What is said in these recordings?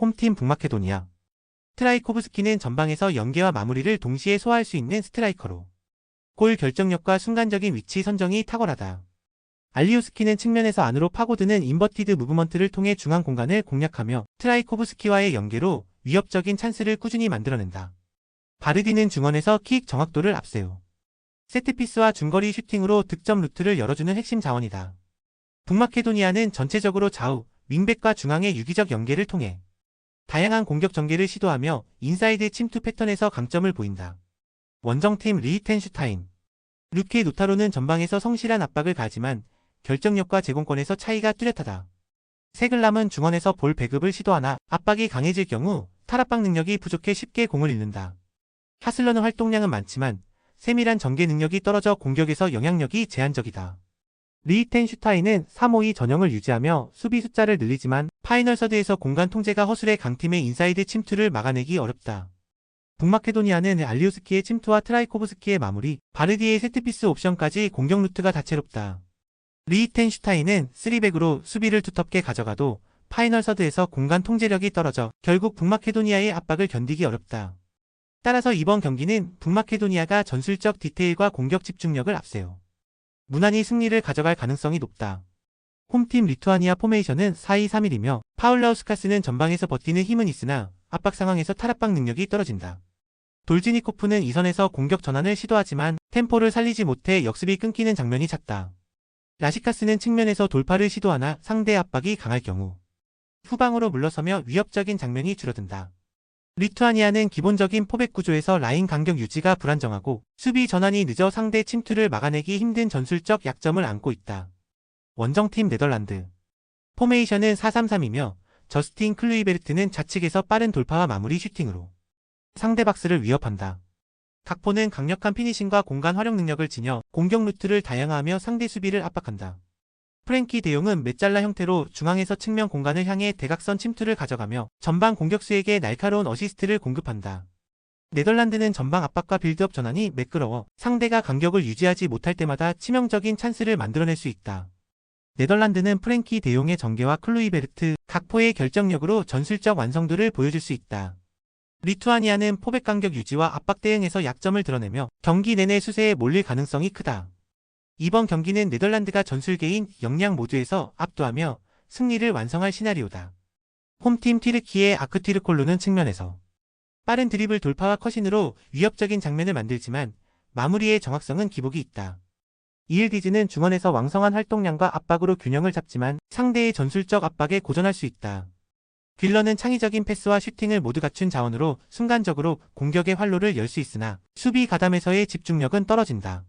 홈팀 북마케도니아. 트라이코브스키는 전방에서 연계와 마무리를 동시에 소화할 수 있는 스트라이커로 골 결정력과 순간적인 위치 선정이 탁월하다. 알리우스키는 측면에서 안으로 파고드는 인버티드 무브먼트를 통해 중앙 공간을 공략하며 트라이코브스키와의 연계로 위협적인 찬스를 꾸준히 만들어낸다. 바르디는 중원에서 킥 정확도를 앞세워 세트피스와 중거리 슈팅으로 득점 루트를 열어주는 핵심 자원이다. 북마케도니아는 전체적으로 좌우, 윙백과 중앙의 유기적 연계를 통해 다양한 공격 전개를 시도하며 인사이드 침투 패턴에서 강점을 보인다. 원정팀 리히텐슈타인. 루케 노타로는 전방에서 성실한 압박을 가하지만 결정력과 제공권에서 차이가 뚜렷하다. 세글람은 중원에서 볼 배급을 시도하나 압박이 강해질 경우 탈압박 능력이 부족해 쉽게 공을 잃는다. 하슬러는 활동량은 많지만 세밀한 전개 능력이 떨어져 공격에서 영향력이 제한적이다. 리히텐슈타인은 3-5-2 전형을 유지하며 수비 숫자를 늘리지만 파이널 서드에서 공간 통제가 허술해 강팀의 인사이드 침투를 막아내기 어렵다. 북마케도니아는 알리우스키의 침투와 트라이코브스키의 마무리, 바르디의 세트피스 옵션까지 공격 루트가 다채롭다. 리히텐슈타인은 3백으로 수비를 두텁게 가져가도 파이널 서드에서 공간 통제력이 떨어져 결국 북마케도니아의 압박을 견디기 어렵다. 따라서 이번 경기는 북마케도니아가 전술적 디테일과 공격 집중력을 앞세워 무난히 승리를 가져갈 가능성이 높다. 홈팀 리투아니아 포메이션은 4-2-3-1이며 파울라우스카스는 전방에서 버티는 힘은 있으나 압박 상황에서 탈압박 능력이 떨어진다. 돌지니코프는 이선에서 공격 전환을 시도하지만 템포를 살리지 못해 역습이 끊기는 장면이 잦다. 라시카스는 측면에서 돌파를 시도하나 상대 압박이 강할 경우 후방으로 물러서며 위협적인 장면이 줄어든다. 리투아니아는 기본적인 포백 구조에서 라인 간격 유지가 불안정하고 수비 전환이 늦어 상대 침투를 막아내기 힘든 전술적 약점을 안고 있다. 원정팀 네덜란드. 포메이션은 4-3-3이며 저스틴 클루이베르트는 좌측에서 빠른 돌파와 마무리 슈팅으로 상대 박스를 위협한다. 각포는 강력한 피니싱과 공간 활용 능력을 지녀 공격 루트를 다양화하며 상대 수비를 압박한다. 프랭키 데용은 메잘라 형태로 중앙에서 측면 공간을 향해 대각선 침투를 가져가며 전방 공격수에게 날카로운 어시스트를 공급한다. 네덜란드는 전방 압박과 빌드업 전환이 매끄러워 상대가 간격을 유지하지 못할 때마다 치명적인 찬스를 만들어낼 수 있다. 네덜란드는 프랭키 데용의 전개와 클루이베르트, 각포의 결정력으로 전술적 완성도를 보여줄 수 있다. 리투아니아는 포백 간격 유지와 압박 대응에서 약점을 드러내며 경기 내내 수세에 몰릴 가능성이 크다. 이번 경기는 네덜란드가 전술계인 역량 모두에서 압도하며 승리를 완성할 시나리오다. 홈팀 튀르키의 아크튀르콜루는 측면에서 빠른 드리블 돌파와 컷인으로 위협적인 장면을 만들지만 마무리의 정확성은 기복이 있다. 이일디즈는 중원에서 왕성한 활동량과 압박으로 균형을 잡지만 상대의 전술적 압박에 고전할 수 있다. 귤러는 창의적인 패스와 슈팅을 모두 갖춘 자원으로 순간적으로 공격의 활로를 열 수 있으나 수비 가담에서의 집중력은 떨어진다.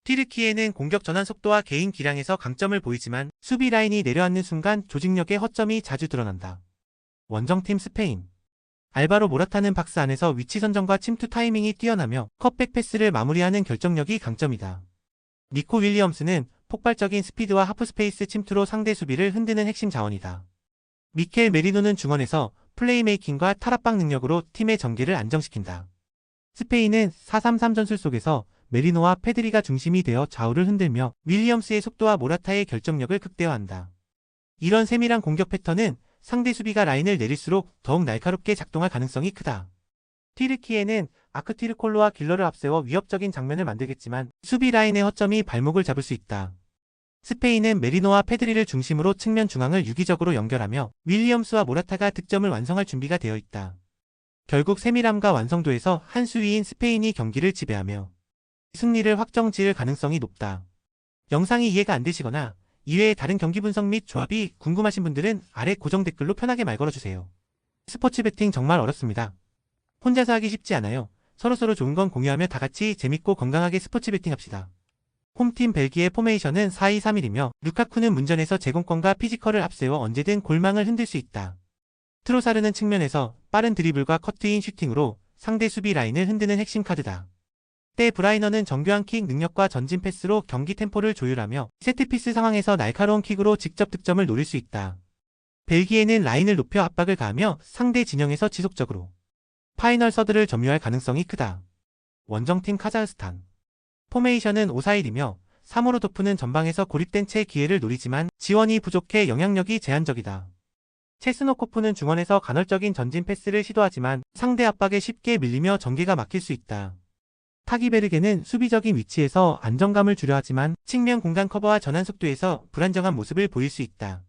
튀르키예는 공격 전환 속도와 개인 기량에서 강점을 보이지만 수비 라인이 내려앉는 순간 조직력의 허점이 자주 드러난다. 원정팀 스페인. 알바로 모라타는 박스 안에서 위치 선정과 침투 타이밍이 뛰어나며 컷백 패스를 마무리하는 결정력이 강점이다. 니코 윌리엄스는 폭발적인 스피드와 하프스페이스 침투로 상대 수비를 흔드는 핵심 자원이다. 미켈 메리노는 중원에서 플레이메이킹과 탈압박 능력으로 팀의 전개를 안정시킨다. 스페인은 4-3-3 전술 속에서 메리노와 페드리가 중심이 되어 좌우를 흔들며 윌리엄스의 속도와 모라타의 결정력을 극대화한다. 이런 세밀한 공격 패턴은 상대 수비가 라인을 내릴수록 더욱 날카롭게 작동할 가능성이 크다. 튀르키예는 아크티르콜로와 길러를 앞세워 위협적인 장면을 만들겠지만 수비 라인의 허점이 발목을 잡을 수 있다. 스페인은 메리노와 페드리를 중심으로 측면 중앙을 유기적으로 연결하며 윌리엄스와 모라타가 득점을 완성할 준비가 되어 있다. 결국 세밀함과 완성도에서 한 수위인 스페인이 경기를 지배하며 승리를 확정 지을 가능성이 높다. 영상이 이해가 안 되시거나 이외의 다른 경기 분석 및 조합이 궁금하신 분들은 아래 고정 댓글로 편하게 말 걸어주세요. 스포츠 베팅 정말 어렵습니다. 혼자서 하기 쉽지 않아요. 서로서로 좋은 건 공유하며 다같이 재밌고 건강하게 스포츠 베팅합시다. 홈팀 벨기에 포메이션은 4-2-3-1이며 루카쿠는 문전에서 제공권과 피지컬을 앞세워 언제든 골망을 흔들 수 있다. 트로사르는 측면에서 빠른 드리블과 커트인 슈팅으로 상대 수비 라인을 흔드는 핵심 카드다. 때 브라이너는 정교한 킥 능력과 전진 패스로 경기 템포를 조율하며 세트피스 상황에서 날카로운 킥으로 직접 득점을 노릴 수 있다. 벨기에는 라인을 높여 압박을 가하며 상대 진영에서 지속적으로 파이널 서드를 점유할 가능성이 크다. 원정팀 카자흐스탄. 포메이션은 5-4-1이며 사모로도프는 전방에서 고립된 채 기회를 노리지만 지원이 부족해 영향력이 제한적이다. 체스노코프는 중원에서 간헐적인 전진 패스를 시도하지만 상대 압박에 쉽게 밀리며 전개가 막힐 수 있다. 타기베르게는 수비적인 위치에서 안정감을 주려 하지만 측면 공간 커버와 전환 속도에서 불안정한 모습을 보일 수 있다.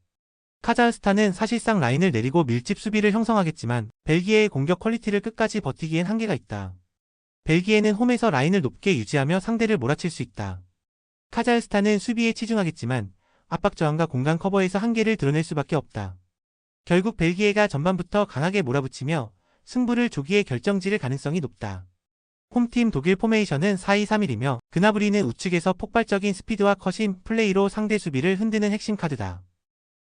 카자흐스탄은 사실상 라인을 내리고 밀집 수비를 형성하겠지만 벨기에의 공격 퀄리티를 끝까지 버티기엔 한계가 있다. 벨기에는 홈에서 라인을 높게 유지하며 상대를 몰아칠 수 있다. 카자흐스탄은 수비에 치중하겠지만 압박 저항과 공간 커버에서 한계를 드러낼 수밖에 없다. 결국 벨기에가 전반부터 강하게 몰아붙이며 승부를 조기에 결정지을 가능성이 높다. 홈팀 독일 포메이션은 4-2-3-1이며 그나브리는 우측에서 폭발적인 스피드와 커심 플레이로 상대 수비를 흔드는 핵심 카드다.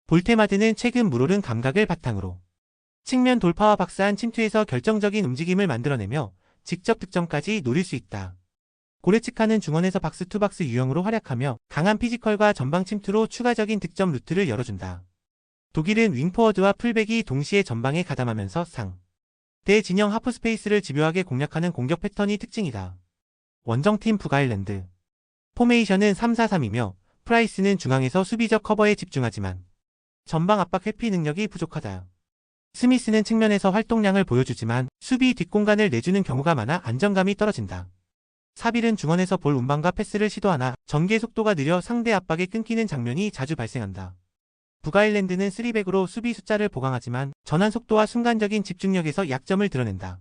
볼테마드는 최근 물오른 감각을 바탕으로 측면 돌파와 박스안 침투에서 결정적인 움직임을 만들어내며 직접 득점까지 노릴 수 있다. 고레츠카는 중원에서 박스2박스 유형으로 활약하며 강한 피지컬과 전방 침투로 추가적인 득점 루트를 열어준다. 독일은 윙포워드와 풀백이 동시에 전방에 가담하면서 대 진영 하프스페이스를 집요하게 공략하는 공격 패턴이 특징이다. 원정팀 북아일랜드 포메이션은 3-4-3이며 프라이스는 중앙에서 수비적 커버에 집중하지만 전방 압박 회피 능력이 부족하다. 스미스는 측면에서 활동량을 보여주지만 수비 뒷공간을 내주는 경우가 많아 안정감이 떨어진다. 사빌은 중원에서 볼 운반과 패스를 시도하나 전개 속도가 느려 상대 압박에 끊기는 장면이 자주 발생한다. 북아일랜드는 3백으로 수비 숫자를 보강하지만 전환 속도와 순간적인 집중력에서 약점을 드러낸다.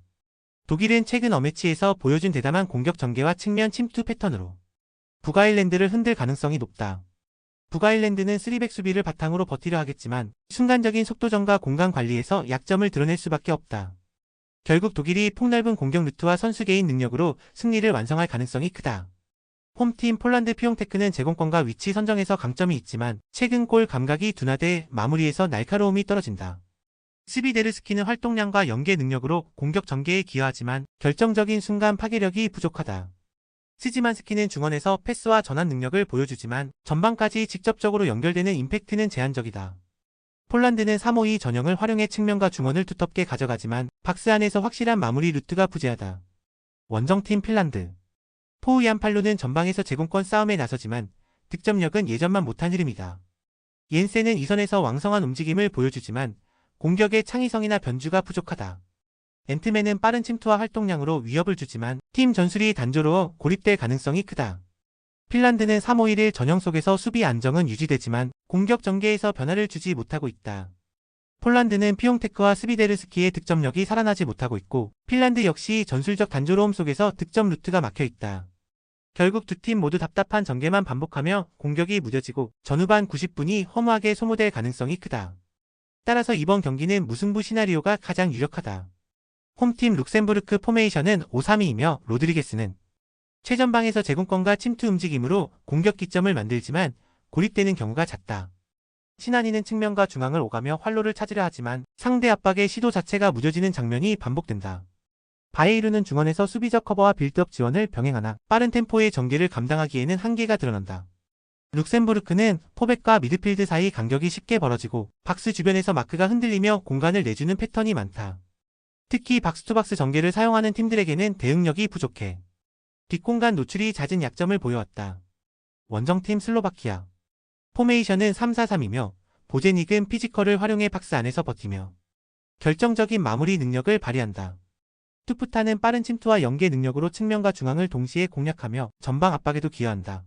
독일은 최근 어매치에서 보여준 대담한 공격 전개와 측면 침투 패턴으로 북아일랜드를 흔들 가능성이 높다. 북아일랜드는 3백 수비를 바탕으로 버티려 하겠지만 순간적인 속도전과 공간 관리에서 약점을 드러낼 수밖에 없다. 결국 독일이 폭넓은 공격 루트와 선수 개인 능력으로 승리를 완성할 가능성이 크다. 홈팀 폴란드 피용테크는 제공권과 위치 선정에서 강점이 있지만 최근 골 감각이 둔화돼 마무리에서 날카로움이 떨어진다. 스비데르스키는 활동량과 연계 능력으로 공격 전개에 기여하지만 결정적인 순간 파괴력이 부족하다. 스지만스키는 중원에서 패스와 전환 능력을 보여주지만 전방까지 직접적으로 연결되는 임팩트는 제한적이다. 폴란드는 3-5-2 전형을 활용해 측면과 중원을 두텁게 가져가지만 박스 안에서 확실한 마무리 루트가 부재하다. 원정팀 핀란드 포우얀팔루는 전방에서 제공권 싸움에 나서지만 득점력은 예전만 못한 흐름이다. 옌센은 이선에서 왕성한 움직임을 보여주지만 공격의 창의성이나 변주가 부족하다. 앤트맨은 빠른 침투와 활동량으로 위협을 주지만 팀 전술이 단조로워 고립될 가능성이 크다. 핀란드는 3-5-1 전형 속에서 수비 안정은 유지되지만 공격 전개에서 변화를 주지 못하고 있다. 폴란드는 피용테크와 스비데르스키의 득점력이 살아나지 못하고 있고 핀란드 역시 전술적 단조로움 속에서 득점 루트가 막혀 있다. 결국 두 팀 모두 답답한 전개만 반복하며 공격이 무뎌지고 전후반 90분이 허무하게 소모될 가능성이 크다. 따라서 이번 경기는 무승부 시나리오가 가장 유력하다. 홈팀 룩셈부르크 포메이션은 5-3-2이며 로드리게스는 최전방에서 제공권과 침투 움직임으로 공격 기점을 만들지만 고립되는 경우가 잦다. 시나니는 측면과 중앙을 오가며 활로를 찾으려 하지만 상대 압박의 시도 자체가 무뎌지는 장면이 반복된다. 바이에르는 중원에서 수비적 커버와 빌드업 지원을 병행하나 빠른 템포의 전개를 감당하기에는 한계가 드러난다. 룩셈부르크는 포백과 미드필드 사이 간격이 쉽게 벌어지고 박스 주변에서 마크가 흔들리며 공간을 내주는 패턴이 많다. 특히 박스투박스 전개를 사용하는 팀들에게는 대응력이 부족해 뒷공간 노출이 잦은 약점을 보여왔다. 원정팀 슬로바키아 포메이션은 3-4-3이며 보제닉은 피지컬을 활용해 박스 안에서 버티며 결정적인 마무리 능력을 발휘한다. 투프타는 빠른 침투와 연계 능력으로 측면과 중앙을 동시에 공략하며 전방 압박에도 기여한다.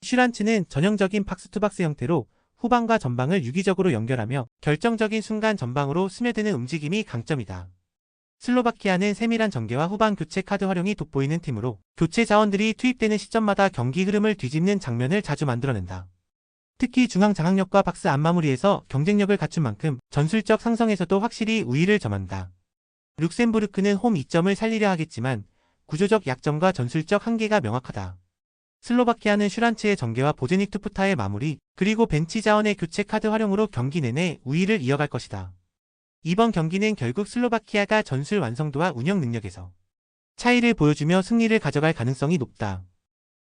슈란츠는 전형적인 박스투박스 형태로 후방과 전방을 유기적으로 연결하며 결정적인 순간 전방으로 스며드는 움직임이 강점이다. 슬로바키아는 세밀한 전개와 후방 교체 카드 활용이 돋보이는 팀으로 교체 자원들이 투입되는 시점마다 경기 흐름을 뒤집는 장면을 자주 만들어낸다. 특히 중앙 장악력과 박스 안 마무리에서 경쟁력을 갖춘 만큼 전술적 상성에서도 확실히 우위를 점한다. 룩셈부르크는 홈 이점을 살리려 하겠지만 구조적 약점과 전술적 한계가 명확하다. 슬로바키아는 슈란츠의 전개와 보제닉 투프타의 마무리, 그리고 벤치 자원의 교체 카드 활용으로 경기 내내 우위를 이어갈 것이다. 이번 경기는 결국 슬로바키아가 전술 완성도와 운영 능력에서 차이를 보여주며 승리를 가져갈 가능성이 높다.